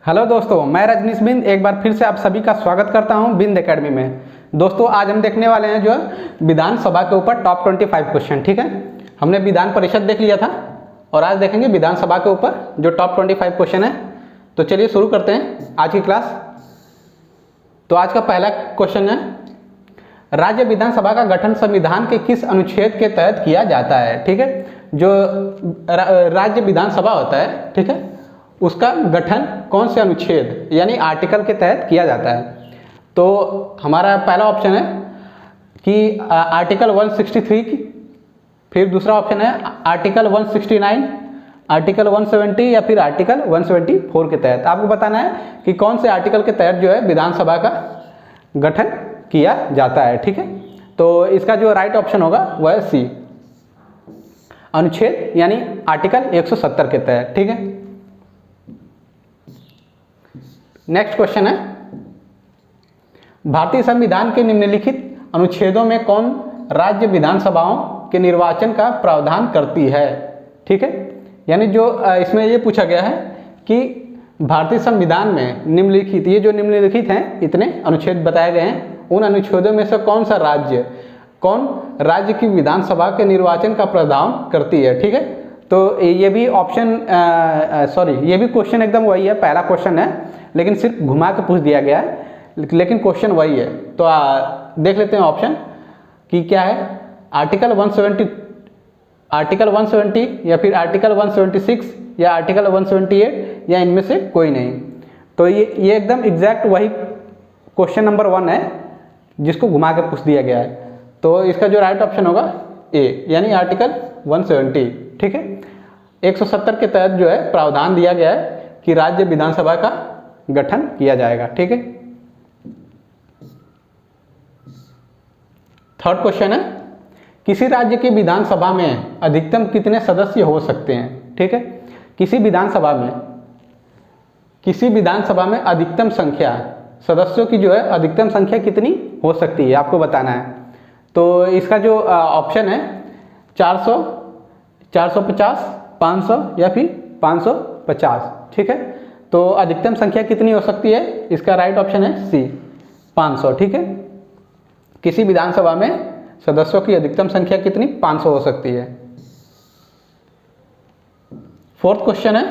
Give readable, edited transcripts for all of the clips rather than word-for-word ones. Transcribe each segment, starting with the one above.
Hello दोस्तों, मैं रजनीश बिंद एक बार फिर से आप सभी का स्वागत करता हूं बिंद एकेडमी में। दोस्तों आज हम देखने वाले हैं जो है विधानसभा के ऊपर टॉप 25 क्वेश्चन। ठीक है, हमने विधान परिषद देख लिया था और आज देखेंगे विधानसभा के ऊपर जो टॉप 25 क्वेश्चन है। तो चलिए शुरू करते हैं आज की क्लास। तो आज का पहला क्वेश्चन है, राज्य विधानसभा का गठन संविधान के किस अनुच्छेद के तहत किया जाता है। ठीक है, जो राज्य विधानसभा होता है, ठीक है, उसका गठन कौन से अनुच्छेद यानी आर्टिकल के तहत किया जाता है। तो हमारा पहला ऑप्शन है कि आर्टिकल 163 की, फिर दूसरा ऑप्शन है आर्टिकल 169, आर्टिकल 170 या फिर आर्टिकल 174 के तहत। आपको बताना है कि कौन से आर्टिकल के तहत जो है विधानसभा का गठन किया जाता है। ठीक है, तो इसका जो राइट ऑप्शन होगा वह है सी, अनुच्छेद यानी आर्टिकल 170 के तहत। ठीक है, नेक्स्ट क्वेश्चन है, भारतीय संविधान के निम्नलिखित अनुच्छेदों में कौन राज्य विधानसभाओं के निर्वाचन का प्रावधान करती है। ठीक है, यानी जो इसमें ये पूछा गया है कि भारतीय संविधान में निम्नलिखित, ये जो निम्नलिखित हैं इतने अनुच्छेद बताए गए हैं, उन अनुच्छेदों में से कौन सा राज्य, कौन राज्य की विधानसभा के निर्वाचन का प्रावधान करती है। ठीक है, तो ये भी ऑप्शन ये भी क्वेश्चन एकदम वही है, पहला क्वेश्चन है लेकिन सिर्फ घुमा के पूछ दिया गया है, लेकिन क्वेश्चन वही है। तो देख लेते हैं ऑप्शन कि क्या है, आर्टिकल 170 या फिर आर्टिकल 176 या आर्टिकल 178 या इनमें से कोई नहीं। तो ये एकदम एग्जैक्ट वही क्वेश्चन नंबर 1 है जिसको घुमा के पूछ दिया गया है। तो इसका जो राइट ऑप्शन होगा ए, यानी आर्टिकल 170। ठीक है, 170 के तहत जो है प्रावधान दिया गया है कि राज्य विधानसभा का गठन किया जाएगा। ठीक है, थर्ड क्वेश्चन है, किसी राज्य की विधानसभा में अधिकतम कितने सदस्य हो सकते हैं। ठीक है, किसी विधानसभा में अधिकतम संख्या सदस्यों की जो है अधिकतम संख्या कितनी हो सकती है, आपको बताना है। तो इसका जो ऑप्शन है 400, 450, 500 या फिर 550। ठीक है, तो अधिकतम संख्या कितनी हो सकती है, इसका राइट ऑप्शन है सी, 500। ठीक है, किसी विधानसभा में सदस्यों की अधिकतम संख्या कितनी, 500 हो सकती है। फोर्थ क्वेश्चन है,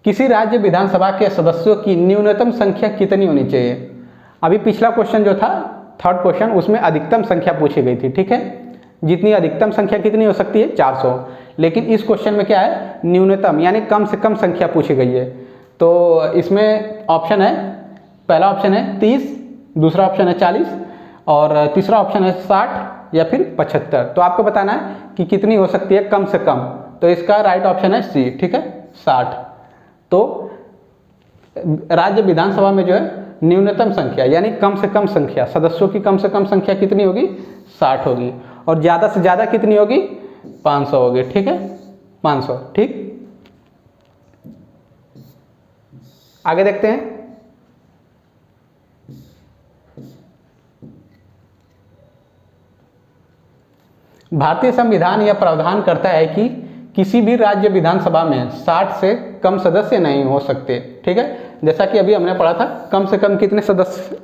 किसी राज्य विधानसभा के सदस्यों की न्यूनतम संख्या कितनी होनी चाहिए। अभी पिछला क्वेश्चन जो था थर्ड क्वेश्चन, उसमें अधिकतम संख्या पूछी गई थी। ठीक है, जितनी अधिकतम संख्या कितनी हो सकती है, 400। लेकिन इस क्वेश्चन में क्या है, न्यूनतम यानी कम से कम संख्या पूछी गई है। तो इसमें ऑप्शन है, पहला ऑप्शन है 30, दूसरा ऑप्शन है 40 और तीसरा ऑप्शन है 60 या फिर 75। तो आपको बताना है कि कितनी हो सकती है कम से कम। तो इसका राइट ऑप्शन है सी, ठीक है, 60। तो राज्य विधानसभा में जो है न्यूनतम संख्या यानी कम से कम संख्या, सदस्यों की कम से कम संख्या कितनी होगी, 60 होगी, और ज़्यादा से ज़्यादा कितनी होगी, 500 होगी। ठीक है, 500। ठीक, आगे देखते हैं। भारतीय संविधान यह प्रावधान करता है कि किसी भी राज्य विधानसभा में 60 से कम सदस्य नहीं हो सकते। ठीक है, जैसा कि अभी हमने पढ़ा था, कम से कम कितने सदस्य,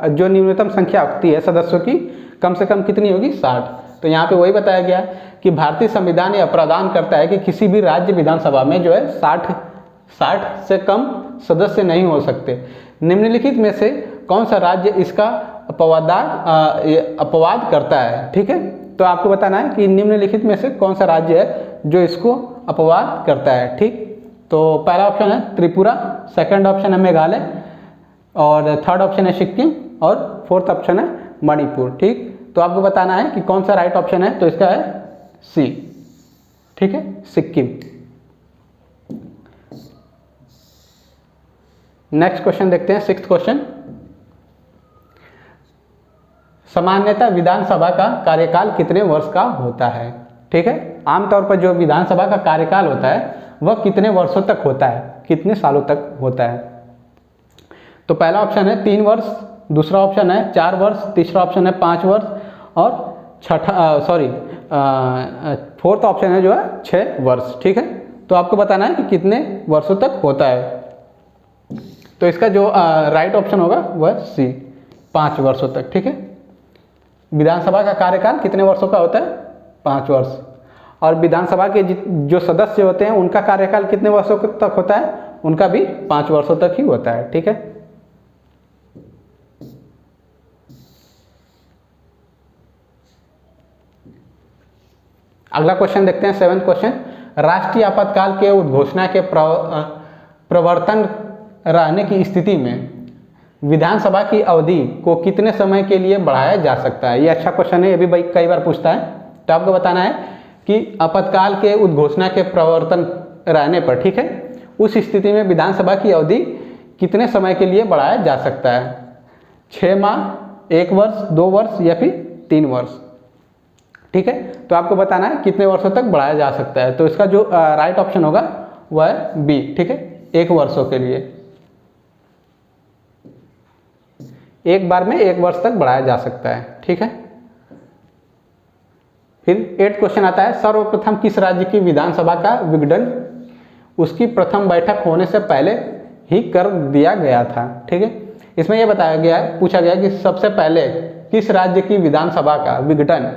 जो न्यूनतम संख्या होती है सदस्यों की कम से कम कितनी होगी, 60। तो यहाँ पे वही बताया गया कि भारतीय संविधान यह प्रावधान करता है कि किसी भी राज्य विधानसभा में जो है 60 से कम सदस्य नहीं हो सकते। निम्नलिखित में से कौन सा राज्य इसका अपवाद करता है। ठीक है, तो आपको बताना है कि निम्नलिखित में से कौन सा राज्य है जो इसको अपवाद करता है। ठीक, तो पहला ऑप्शन है त्रिपुरा, सेकंड ऑप्शन है मेघालय और थर्ड ऑप्शन है सिक्किम और फोर्थ ऑप्शन है मणिपुर। ठीक, तो आपको बताना है कि कौन सा राइट ऑप्शन है। तो इसका है सी, ठीक है, सिक्किम। नेक्स्ट क्वेश्चन देखते हैं, सिक्स्थ क्वेश्चन, सामान्यतः विधानसभा का कार्यकाल कितने वर्ष का होता है। ठीक है, आमतौर पर जो विधानसभा का कार्यकाल होता है वह कितने वर्षों तक होता है, कितने सालों तक होता है। तो पहला ऑप्शन है 3 वर्ष, दूसरा ऑप्शन है 4 वर्ष, तीसरा ऑप्शन है 5 वर्ष और फोर्थ ऑप्शन है जो है 6 वर्ष। ठीक है, तो आपको बताना है कि कितने वर्षों तक होता है। तो इसका जो राइट ऑप्शन होगा वह सी, 5 वर्षों तक। ठीक है, विधानसभा का कार्यकाल कितने वर्षों का होता है? 5 वर्ष। और विधानसभा के जो सदस्य होते हैं उनका कार्यकाल कितने वर्षों तक होता है? उनका भी 5 वर्षों तक ही होता है। ठीक है, अगला क्वेश्चन देखते हैं, 7th क्वेश्चन। राष्ट्रीय आपातकाल के उद्घोषणा के प्रवर्तन रहने की स्थिति में विधानसभा की अवधि को कितने समय के लिए बढ़ाया जा सकता है? ये अच्छा क्वेश्चन है, ये भी कई बार पूछता है। तो आपको बताना है कि आपातकाल के उद्घोषणा के प्रवर्तन रहने पर, ठीक है, उस स्थिति में विधानसभा की अवधि कितने समय के लिए बढ़ाया जा सकता है? 6 माह, 1 वर्ष, 2 वर्ष या फिर 3 वर्ष? ठीक है, तो आपको बताना है कितने वर्षों तक बढ़ाया जा सकता है। तो इसका जो राइट ऑप्शन होगा वह है बी। ठीक है, 1 वर्षों के लिए, एक बार में 1 वर्ष तक बढ़ाया जा सकता है। ठीक है, फिर 8th क्वेश्चन आता है, सर्वप्रथम किस राज्य की विधानसभा का विघटन उसकी प्रथम बैठक होने से पहले ही कर दिया गया था? ठीक है, इसमें यह बताया गया है, पूछा गया कि सबसे पहले किस राज्य की विधानसभा का विघटन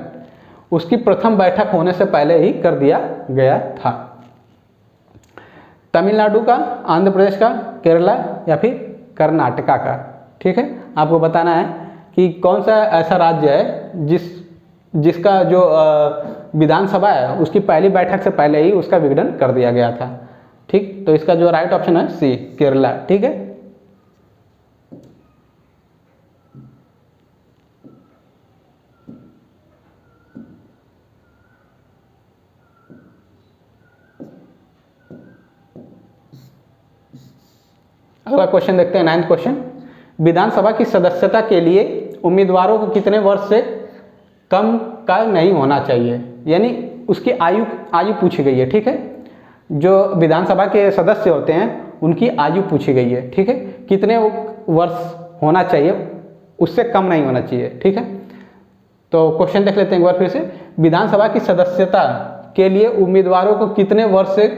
उसकी प्रथम बैठक होने से पहले ही कर दिया गया था? तमिलनाडु का, आंध्र प्रदेश का, केरला या फिर कर्नाटका का? ठीक है, आपको बताना है कि कौन सा ऐसा राज्य है जिसका जो विधानसभा है उसकी पहली बैठक से पहले ही उसका विघटन कर दिया गया था। ठीक, तो इसका जो राइट ऑप्शन है सी, केरला। ठीक है, अगला क्वेश्चन देखते हैं, 9th क्वेश्चन। विधानसभा की सदस्यता के लिए उम्मीदवारों को कितने वर्ष से कम का नहीं होना चाहिए? यानी उसकी आयु पूछी गई है। ठीक है, जो विधानसभा के सदस्य होते हैं उनकी आयु पूछी गई है। ठीक है, कितने वर्ष होना चाहिए, उससे कम नहीं होना चाहिए। ठीक है, तो क्वेश्चन देख लेते हैं एक बार फिर से। विधानसभा की सदस्यता के लिए उम्मीदवारों को कितने वर्ष से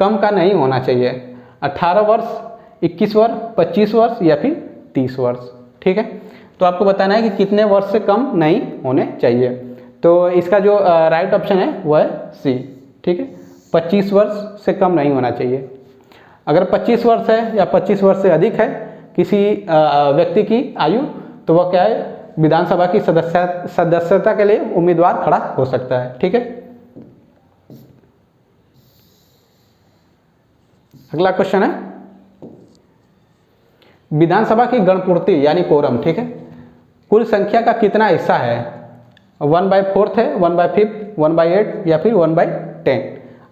कम का नहीं होना चाहिए? 18 वर्ष, 21 वर्ष, 25 वर्ष या फिर 30 वर्ष? ठीक है, तो आपको बताना है कि कितने वर्ष से कम नहीं होने चाहिए। तो इसका जो राइट ऑप्शन है वह है सी। ठीक है, 25 वर्ष से कम नहीं होना चाहिए। अगर 25 वर्ष है या 25 वर्ष से अधिक है किसी व्यक्ति की आयु, तो वह क्या है, विधानसभा की सदस्यता के लिए उम्मीदवार खड़ा हो सकता है। ठीक है, अगला क्वेश्चन है, विधानसभा की गणपूर्ति यानी कोरम, ठीक है, कुल संख्या का कितना हिस्सा है? 1/4 है, 1/5, 1/8 या फिर 1/10?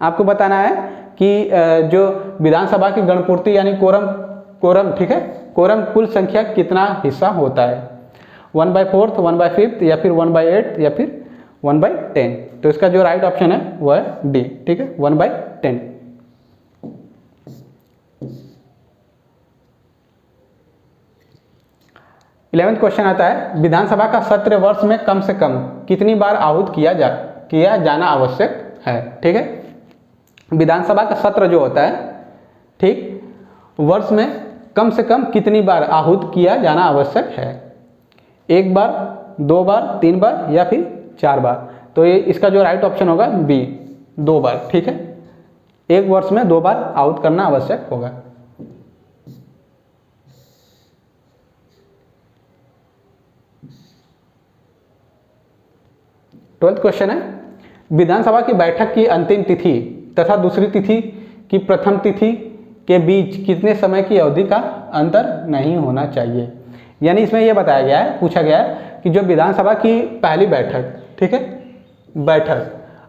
आपको बताना है कि जो विधानसभा की गणपूर्ति यानी कोरम, ठीक है, कोरम कुल संख्या कितना हिस्सा होता है? 1/4, 1/5 या फिर 1/8 या फिर 1/10? तो इसका जो राइट ऑप्शन है वह है डी। ठीक है, 1/10। 11th क्वेश्चन आता है, विधानसभा का सत्र वर्ष में कम से कम कितनी बार आहूत किया जाना आवश्यक है? ठीक है, विधानसभा का सत्र जो होता है, ठीक, वर्ष में कम से कम कितनी बार आहूत किया जाना आवश्यक है? 1 बार, 2 बार, 3 बार या फिर 4 बार? तो ये इसका जो राइट ऑप्शन होगा बी, 2 बार। ठीक है, 1 वर्ष में 2 बार आहूत करना आवश्यक होगा। 12th क्वेश्चन है, विधानसभा की बैठक की अंतिम तिथि तथा दूसरी तिथि की प्रथम तिथि के बीच कितने समय की अवधि का अंतर नहीं होना चाहिए? यानी इसमें यह बताया गया है, पूछा गया है कि जो विधानसभा की पहली बैठक, ठीक है, बैठक,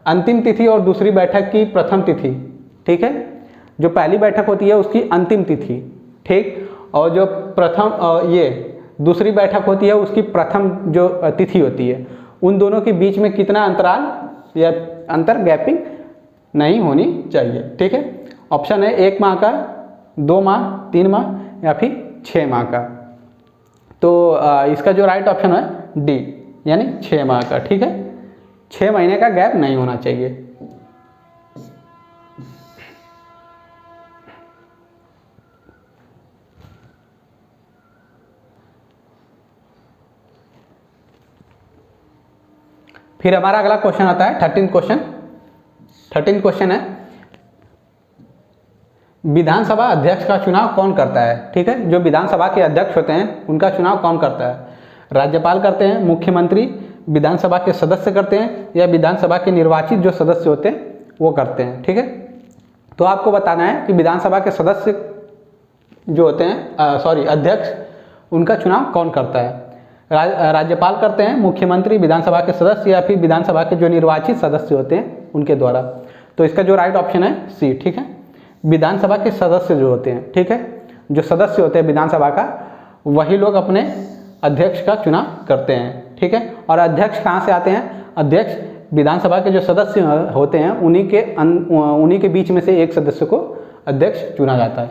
अंतिम तिथि और दूसरी बैठक की प्रथम तिथि, ठीक है, जो पहली बैठक होती है उसकी अंतिम तिथि, ठीक, और जो प्रथम ये दूसरी बैठक होती है उसकी प्रथम जो तिथि होती है, उन दोनों के बीच में कितना अंतराल या अंतर गैपिंग नहीं होनी चाहिए? ठीक है, ऑप्शन है 1 माह का, 2 माह, 3 माह या फिर 6 माह का। तो इसका जो राइट ऑप्शन है डी, यानी 6 माह का। ठीक है, 6 महीने का गैप नहीं होना चाहिए। फिर हमारा अगला क्वेश्चन आता है 13 क्वेश्चन है, विधानसभा अध्यक्ष का चुनाव कौन करता है? ठीक है, जो विधानसभा के अध्यक्ष होते हैं उनका चुनाव कौन करता है? राज्यपाल करते हैं, मुख्यमंत्री, विधानसभा के सदस्य करते हैं, या विधानसभा के निर्वाचित जो सदस्य होते हैं वो करते हैं। ठीक है, तो आपको बताना है कि विधानसभा के सदस्य जो होते हैं अध्यक्ष, उनका चुनाव कौन करता है? राज्यपाल करते हैं, मुख्यमंत्री, विधानसभा के सदस्य, या फिर विधानसभा के जो निर्वाचित सदस्य होते हैं उनके द्वारा। तो इसका जो राइट ऑप्शन है सी। ठीक है, विधानसभा के सदस्य जो होते हैं, ठीक है, जो सदस्य होते हैं विधानसभा का, वही लोग अपने अध्यक्ष का चुनाव करते हैं। ठीक है, और अध्यक्ष कहाँ से आते हैं? अध्यक्ष विधानसभा के जो सदस्य होते हैं उन्हीं के बीच में से एक सदस्य को अध्यक्ष चुना जाता है।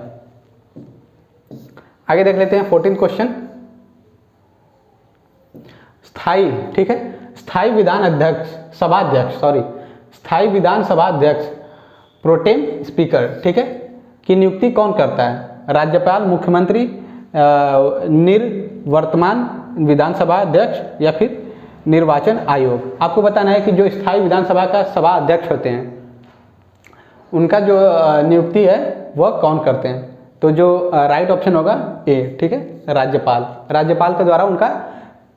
आगे देख लेते हैं 14 क्वेश्चन, स्थायी। ठीक है, स्थायी विधानसभा अध्यक्ष प्रोटेम स्पीकर, ठीक है, की नियुक्ति कौन करता है? राज्यपाल, मुख्यमंत्री, निर्वर्तमान विधानसभा अध्यक्ष, या फिर निर्वाचन आयोग। आपको बताना है कि जो स्थायी विधानसभा का सभा अध्यक्ष होते हैं उनका जो नियुक्ति है वह कौन करते हैं? तो जो राइट ऑप्शन होगा ए। ठीक है, राज्यपाल के द्वारा उनका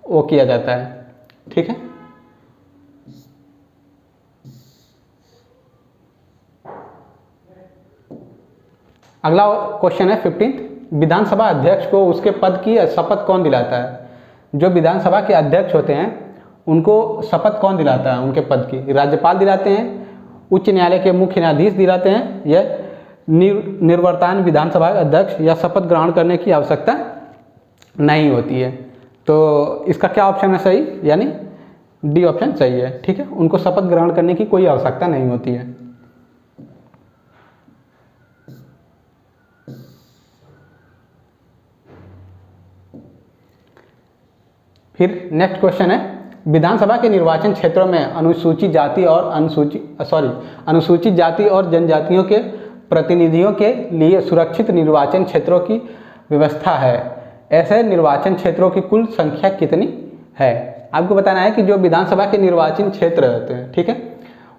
वो किया जाता है। ठीक है, अगला क्वेश्चन है 15, विधानसभा अध्यक्ष को उसके पद की शपथ कौन दिलाता है? जो विधानसभा के अध्यक्ष होते हैं उनको शपथ कौन दिलाता है उनके पद की? राज्यपाल दिलाते हैं, उच्च न्यायालय के मुख्य न्यायाधीश दिलाते हैं, या निर्वर्तमान विधानसभा अध्यक्ष, या शपथ ग्रहण करने की आवश्यकता नहीं होती है? तो इसका क्या ऑप्शन है सही? यानी डी ऑप्शन सही है। ठीक है, उनको शपथ ग्रहण करने की कोई आवश्यकता नहीं होती है। फिर नेक्स्ट क्वेश्चन है, विधानसभा के निर्वाचन क्षेत्रों में अनुसूचित जाति और जनजातियों के प्रतिनिधियों के लिए सुरक्षित निर्वाचन क्षेत्रों की व्यवस्था है। ऐसे निर्वाचन क्षेत्रों की कुल संख्या कितनी है? आपको बताना है कि जो विधानसभा के निर्वाचन क्षेत्र होते हैं, ठीक है,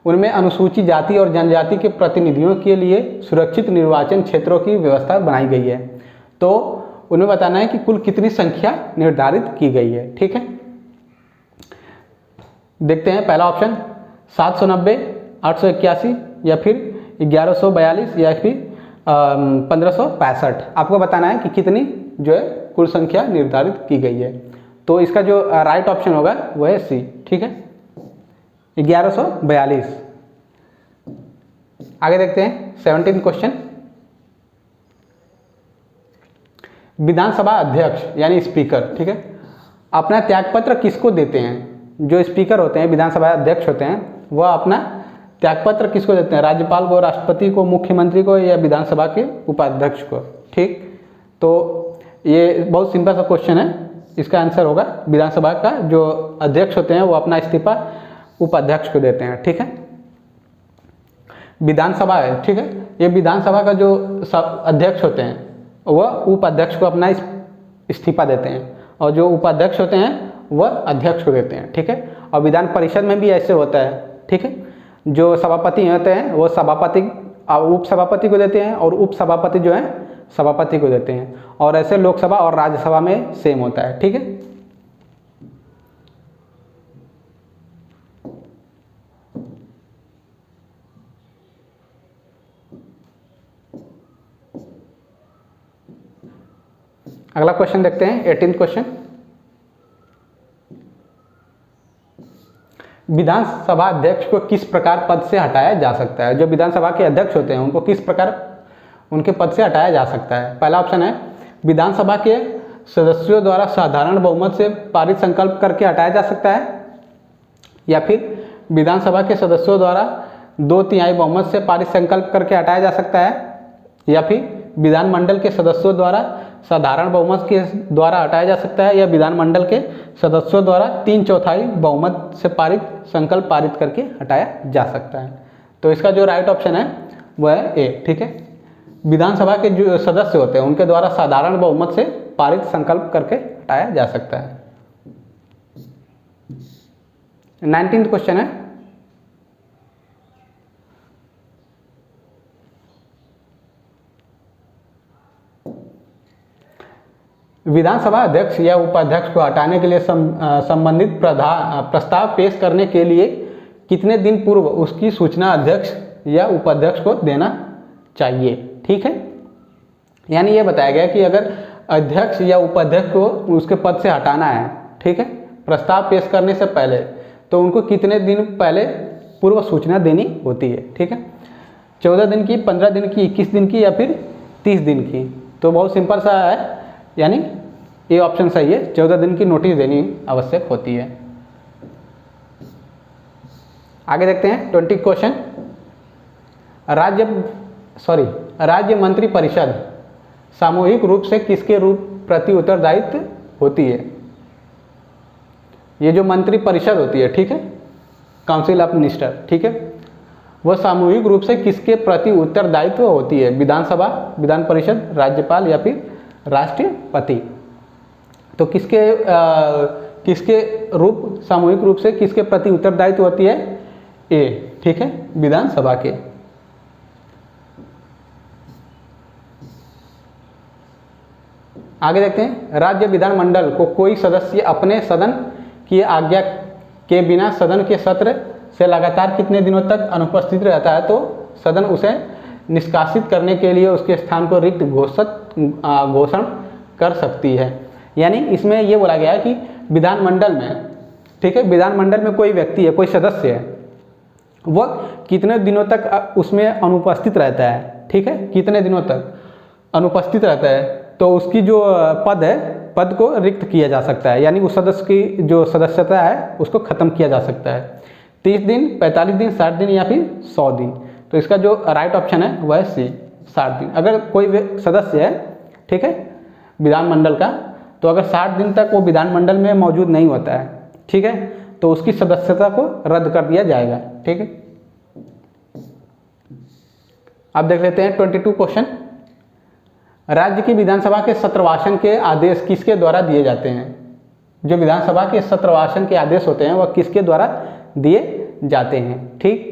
उनमें अनुसूचित जाति और जनजाति के प्रतिनिधियों के लिए सुरक्षित निर्वाचन क्षेत्रों की व्यवस्था बनाई गई है। तो उन्हें बताना है कि कुल कितनी संख्या निर्धारित की गई है। ठीक है, देखते हैं पहला ऑप्शन 790, 881, या फिर 1142, या फिर 1565। आपको बताना है कि कितनी जो है कुल संख्या निर्धारित की गई है। तो इसका जो राइट ऑप्शन होगा वह है सी। ठीक है, 1142। आगे देखते हैं 17 क्वेश्चन, विधानसभा अध्यक्ष यानी स्पीकर, ठीक है, अपना त्यागपत्र किसको देते हैं? जो स्पीकर होते हैं, विधानसभा अध्यक्ष होते हैं, वह अपना त्यागपत्र किसको देते हैं? राज्यपाल को, राष्ट्रपति को, मुख्यमंत्री को, या विधानसभा के उपाध्यक्ष को? ठीक, तो ये बहुत सिंपल सा क्वेश्चन है। इसका आंसर होगा विधानसभा का जो अध्यक्ष होते हैं वो अपना इस्तीफा उपाध्यक्ष को देते हैं। ठीक है, विधानसभा है, ठीक है, ये विधानसभा का जो अध्यक्ष होते हैं वह उपाध्यक्ष को अपना इस्तीफा देते हैं, और जो उपाध्यक्ष होते हैं वह अध्यक्ष को देते हैं। ठीक है, और विधान परिषद में भी ऐसे होता है। ठीक है, जो सभापति होते हैं वो उप सभापति को देते हैं, और उप सभापति जो है सभापति को देते हैं, और ऐसे लोकसभा और राज्यसभा में सेम होता है। ठीक है, अगला क्वेश्चन देखते हैं 18 क्वेश्चन, विधानसभा अध्यक्ष को किस प्रकार पद से हटाया जा सकता है? जो विधानसभा के अध्यक्ष होते हैं उनको किस प्रकार उनके पद से हटाया जा सकता है? पहला ऑप्शन है विधानसभा के सदस्यों द्वारा साधारण बहुमत से पारित संकल्प करके हटाया जा सकता है, या फिर विधानसभा के सदस्यों द्वारा 2/3 बहुमत से पारित संकल्प करके हटाया जा सकता है, या फिर विधानमंडल के सदस्यों द्वारा साधारण बहुमत के द्वारा हटाया जा सकता है, या विधानमंडल के सदस्यों द्वारा 3/4 बहुमत से पारित संकल्प पारित करके हटाया जा सकता है। तो इसका जो राइट ऑप्शन है वह है ए। ठीक है, विधानसभा के जो सदस्य होते हैं उनके द्वारा साधारण बहुमत से पारित संकल्प करके हटाया जा सकता है। 19th क्वेश्चन है, विधानसभा अध्यक्ष या उपाध्यक्ष को हटाने के लिए संबंधित प्रस्ताव पेश करने के लिए कितने दिन पूर्व उसकी सूचना अध्यक्ष या उपाध्यक्ष को देना चाहिए। ठीक है, यानी ये बताया गया कि अगर अध्यक्ष या उपाध्यक्ष को उसके पद से हटाना है, ठीक है, प्रस्ताव पेश करने से पहले, तो उनको कितने दिन पहले पूर्व सूचना देनी होती है। ठीक है, 14 दिन की, 15 दिन की, 21 दिन की या फिर 30 दिन की। तो बहुत सिंपल सा है, यानी ये ऑप्शन सही है, 14 दिन की नोटिस देनी आवश्यक होती है। आगे देखते हैं 20 क्वेश्चन। राज्य मंत्री परिषद सामूहिक रूप से किसके प्रति उत्तरदायित्व होती है। ये जो मंत्री परिषद होती है, ठीक है, काउंसिल ऑफ मिनिस्टर, ठीक है, वह सामूहिक रूप से किसके प्रति उत्तरदायित्व होती है। विधानसभा, विधान परिषद, राज्यपाल या फिर राष्ट्रपति। तो किसके सामूहिक रूप से किसके प्रति उत्तरदायित्व होती है। ए, ठीक है, विधानसभा के। आगे देखते हैं, राज्य विधानमंडल को कोई सदस्य अपने सदन की आज्ञा के बिना सदन के सत्र से लगातार कितने दिनों तक अनुपस्थित रहता है, तो सदन उसे निष्कासित करने के लिए उसके स्थान को रिक्त घोषण कर सकती है। यानी इसमें ये बोला गया है कि विधानमंडल में, ठीक है, विधानमंडल में कोई व्यक्ति है, कोई सदस्य है, वह कितने दिनों तक उसमें अनुपस्थित रहता है। ठीक है, कितने दिनों तक अनुपस्थित रहता है, तो उसकी जो पद है, पद को रिक्त किया जा सकता है, यानी उस सदस्य की जो सदस्यता है उसको ख़त्म किया जा सकता है। 30 दिन, 45 दिन, 60 दिन या फिर 100 दिन। तो इसका जो राइट ऑप्शन है वह है सी, 60 दिन। अगर कोई सदस्य है, ठीक है, विधानमंडल का, तो अगर 60 दिन तक वो विधानमंडल में मौजूद नहीं होता है, ठीक है, तो उसकी सदस्यता को रद्द कर दिया जाएगा। ठीक है, अब देख लेते हैं 22 क्वेश्चन। राज्य की विधानसभा के सत्रवासन के आदेश किसके द्वारा दिए जाते हैं। जो विधानसभा के सत्रवासन के आदेश होते हैं वह किसके द्वारा दिए जाते हैं। ठीक,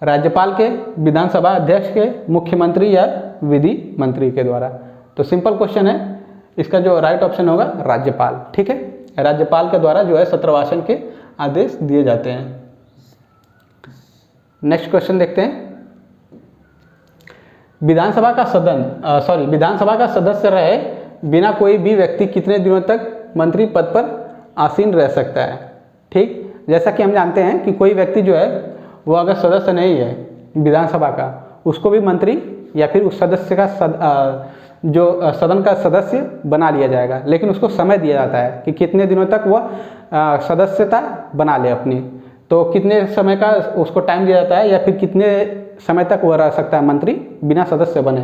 राज्यपाल के, विधानसभा अध्यक्ष के, मुख्यमंत्री या विधि मंत्री के द्वारा। तो सिंपल क्वेश्चन है, इसका जो राइट ऑप्शन होगा राज्यपाल। ठीक है, राज्यपाल के द्वारा जो है सत्रवासन के आदेश दिए जाते हैं। नेक्स्ट क्वेश्चन देखते हैं, विधानसभा का सदस्य रहे बिना कोई भी व्यक्ति कितने दिनों तक मंत्री पद पर आसीन रह सकता है। ठीक, जैसा कि हम जानते हैं कि कोई व्यक्ति जो है वो अगर सदस्य नहीं है विधानसभा का, उसको भी मंत्री या फिर उस सदस्य का जो सदन का सदस्य बना लिया जाएगा, लेकिन उसको समय दिया जाता है कि कितने दिनों तक वह सदस्यता बना ले अपनी। तो कितने समय का उसको टाइम दिया जाता है या फिर कितने समय तक वह रह सकता है मंत्री बिना सदस्य बने।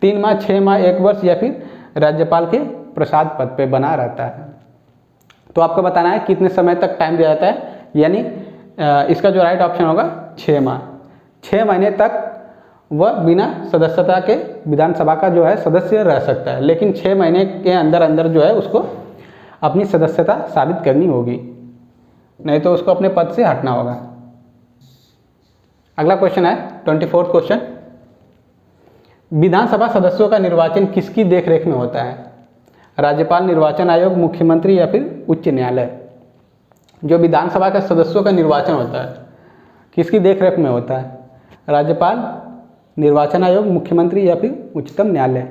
3 माह, 6 माह, 1 वर्ष या फिर राज्यपाल के प्रसाद पद पे बना रहता है। तो आपको बताना है कितने समय तक टाइम दिया जाता है, यानी इसका जो राइट ऑप्शन होगा 6 माह। 6 महीने तक वह बिना सदस्यता के विधानसभा का जो है सदस्य रह सकता है, लेकिन 6 महीने के अंदर अंदर जो है उसको अपनी सदस्यता साबित करनी होगी, नहीं तो उसको अपने पद से हटना होगा। अगला क्वेश्चन है 24th क्वेश्चन, विधानसभा सदस्यों का निर्वाचन किसकी देखरेख में होता है। राज्यपाल, निर्वाचन आयोग, मुख्यमंत्री या फिर उच्च न्यायालय। जो विधानसभा के सदस्यों का निर्वाचन होता है किसकी देखरेख में होता है। राज्यपाल, निर्वाचन आयोग, मुख्यमंत्री या फिर उच्चतम न्यायालय।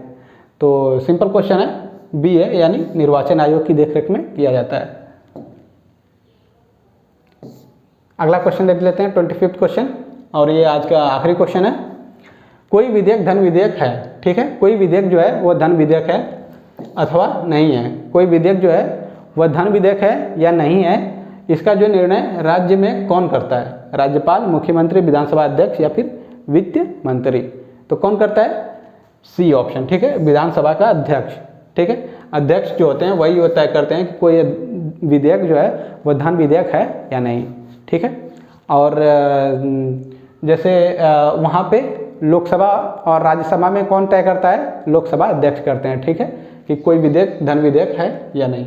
तो सिंपल क्वेश्चन है, बी है, यानी निर्वाचन आयोग की देखरेख में किया जाता है। अगला क्वेश्चन देख लेते हैं 25th क्वेश्चन, और ये आज का आखिरी क्वेश्चन है। कोई विधेयक धन विधेयक है, ठीक है, कोई विधेयक जो है वह धन विधेयक है अथवा नहीं है। कोई विधेयक जो है वह धन विधेयक है या नहीं है, इसका जो निर्णय राज्य में कौन करता है। राज्यपाल, मुख्यमंत्री, विधानसभा अध्यक्ष या फिर वित्त मंत्री। तो कौन करता है, सी ऑप्शन। ठीक है, विधानसभा का अध्यक्ष। ठीक है, अध्यक्ष जो होते हैं वही तय करते हैं कि कोई विधेयक जो है वह धन विधेयक है या नहीं। ठीक है, और जैसे वहाँ पे लोकसभा और राज्यसभा में कौन तय करता है, लोकसभा अध्यक्ष करते हैं। ठीक है, कि कोई विधेयक धन विधेयक है या नहीं।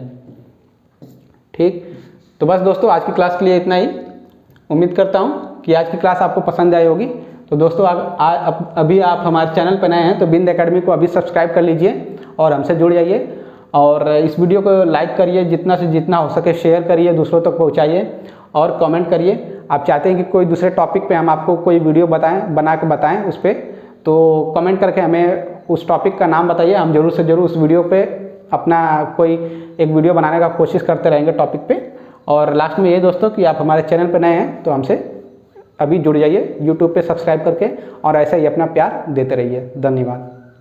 ठीक, तो बस दोस्तों आज की क्लास के लिए इतना ही। उम्मीद करता हूँ कि आज की क्लास आपको पसंद आई होगी। तो दोस्तों अभी आप हमारे चैनल पर नए हैं तो बिंद एकेडमी को अभी सब्सक्राइब कर लीजिए और हमसे जुड़ जाइए। और इस वीडियो को लाइक करिए, जितना से जितना हो सके शेयर करिए, दूसरों तक पहुँचाइए और कमेंट करिए। आप चाहते हैं कि कोई दूसरे टॉपिक पे हम आपको कोई वीडियो बना के बताएं उस पर, तो कमेंट करके हमें उस टॉपिक का नाम बताइए। हम जरूर से ज़रूर उस वीडियो पे अपना कोई एक वीडियो बनाने का कोशिश करते रहेंगे टॉपिक पे। और लास्ट में ये दोस्तों कि आप हमारे चैनल पर नए हैं तो हमसे अभी जुड़ जाइए यूट्यूब पे सब्सक्राइब करके, और ऐसा ही अपना प्यार देते रहिए। धन्यवाद।